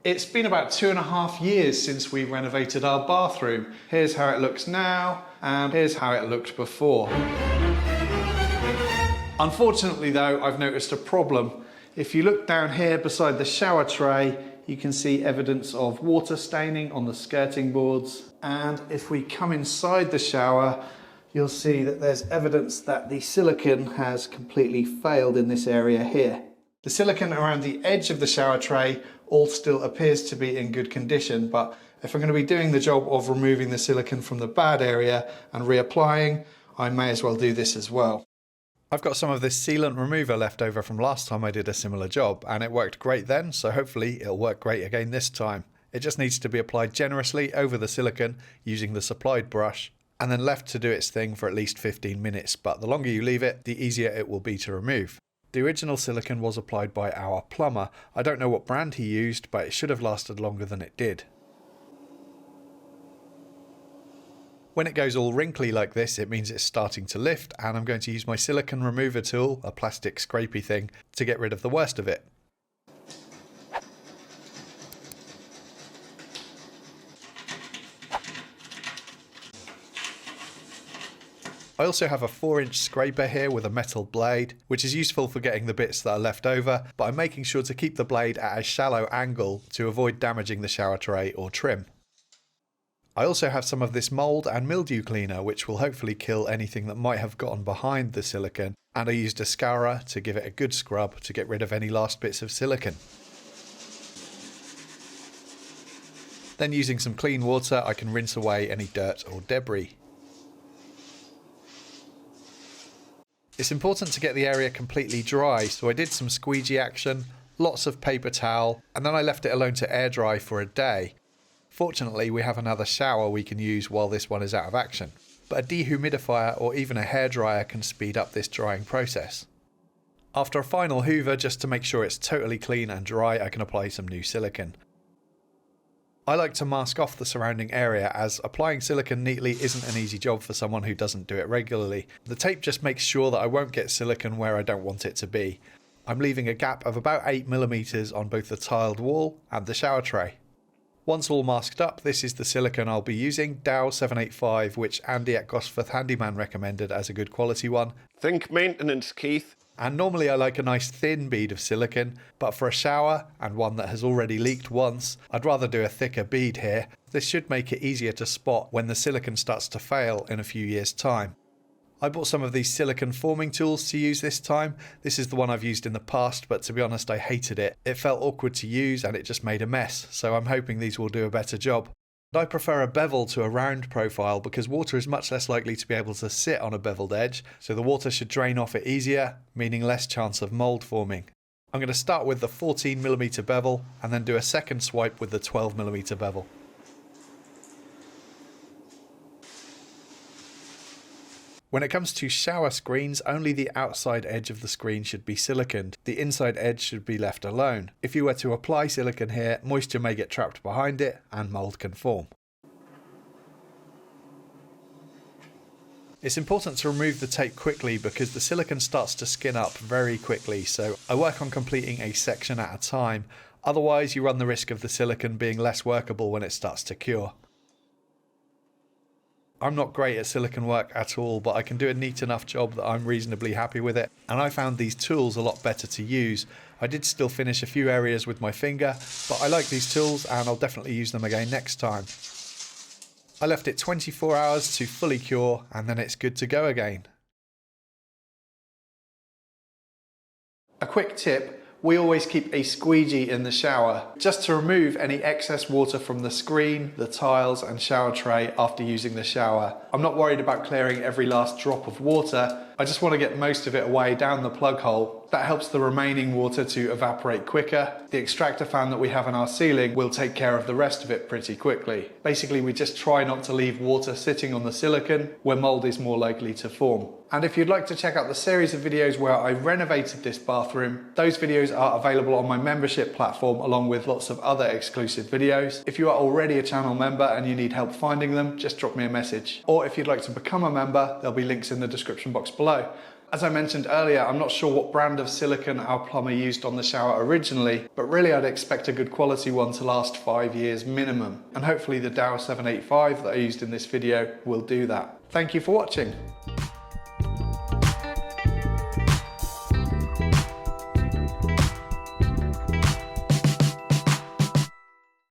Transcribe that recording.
It's been about 2.5 years since we renovated our bathroom. Here's how it looks now, and here's how it looked before. Unfortunately though, I've noticed a problem. If you look down here beside the shower tray, you can see evidence of water staining on the skirting boards. And if we come inside the shower, you'll see that there's evidence that the silicone has completely failed in this area here. The silicone around the edge of the shower tray all still appears to be in good condition, but if I'm going to be doing the job of removing the silicone from the bad area and reapplying, I may as well do this as well. I've got some of this sealant remover left over from last time I did a similar job, and it worked great then, so hopefully it'll work great again this time. It just needs to be applied generously over the silicone using the supplied brush, and then left to do its thing for at least 15 minutes, but the longer you leave it, the easier it will be to remove. The original silicone was applied by our plumber. I don't know what brand he used, but it should have lasted longer than it did. When it goes all wrinkly like this, it means it's starting to lift, and I'm going to use my silicone remover tool, a plastic scrapey thing, to get rid of the worst of it. I also have a 4-inch scraper here with a metal blade, which is useful for getting the bits that are left over, but I'm making sure to keep the blade at a shallow angle to avoid damaging the shower tray or trim. I also have some of this mould and mildew cleaner, which will hopefully kill anything that might have gotten behind the silicone, and I used a scourer to give it a good scrub to get rid of any last bits of silicone. Then using some clean water, I can rinse away any dirt or debris. It's important to get the area completely dry, so I did some squeegee action, lots of paper towel, and then I left it alone to air dry for a day. Fortunately, we have another shower we can use while this one is out of action, but a dehumidifier or even a hairdryer can speed up this drying process. After a final hoover, just to make sure it's totally clean and dry, I can apply some new silicone. I like to mask off the surrounding area, as applying silicone neatly isn't an easy job for someone who doesn't do it regularly. The tape just makes sure that I won't get silicone where I don't want it to be. I'm leaving a gap of about 8mm on both the tiled wall and the shower tray. Once all masked up, this is the silicone I'll be using, Dow 785, which Andy at Gosforth Handyman recommended as a good quality one. Think maintenance, Keith. And normally I like a nice thin bead of silicone, but for a shower, and one that has already leaked once, I'd rather do a thicker bead here. This should make it easier to spot when the silicone starts to fail in a few years' time. I bought some of these silicone forming tools to use this time. This is the one I've used in the past, but to be honest I hated it. It felt awkward to use and it just made a mess, so I'm hoping these will do a better job. I prefer a bevel to a round profile because water is much less likely to be able to sit on a beveled edge, so the water should drain off it easier, meaning less chance of mould forming. I'm going to start with the 14mm bevel and then do a second swipe with the 12mm bevel. When it comes to shower screens, only the outside edge of the screen should be siliconed. The inside edge should be left alone. If you were to apply silicone here, moisture may get trapped behind it and mould can form. It's important to remove the tape quickly because the silicone starts to skin up very quickly, so I work on completing a section at a time. Otherwise, you run the risk of the silicone being less workable when it starts to cure. I'm not great at silicone work at all, but I can do a neat enough job that I'm reasonably happy with it, and I found these tools a lot better to use. I did still finish a few areas with my finger, but I like these tools and I'll definitely use them again next time. I left it 24 hours to fully cure and then it's good to go again. A quick tip. We always keep a squeegee in the shower, just to remove any excess water from the screen, the tiles and shower tray after using the shower. I'm not worried about clearing every last drop of water, I just want to get most of it away down the plug hole. That helps the remaining water to evaporate quicker. The extractor fan that we have in our ceiling will take care of the rest of it pretty quickly. Basically, we just try not to leave water sitting on the silicone where mold is more likely to form. And if you'd like to check out the series of videos where I renovated this bathroom, those videos are available on my membership platform along with lots of other exclusive videos. If you are already a channel member and you need help finding them, just drop me a message. Or if you'd like to become a member, there'll be links in the description box below. As I mentioned earlier, I'm not sure what brand of silicone our plumber used on the shower originally, but really I'd expect a good quality one to last 5 years minimum. And hopefully the Dow 785 that I used in this video will do that. Thank you for watching.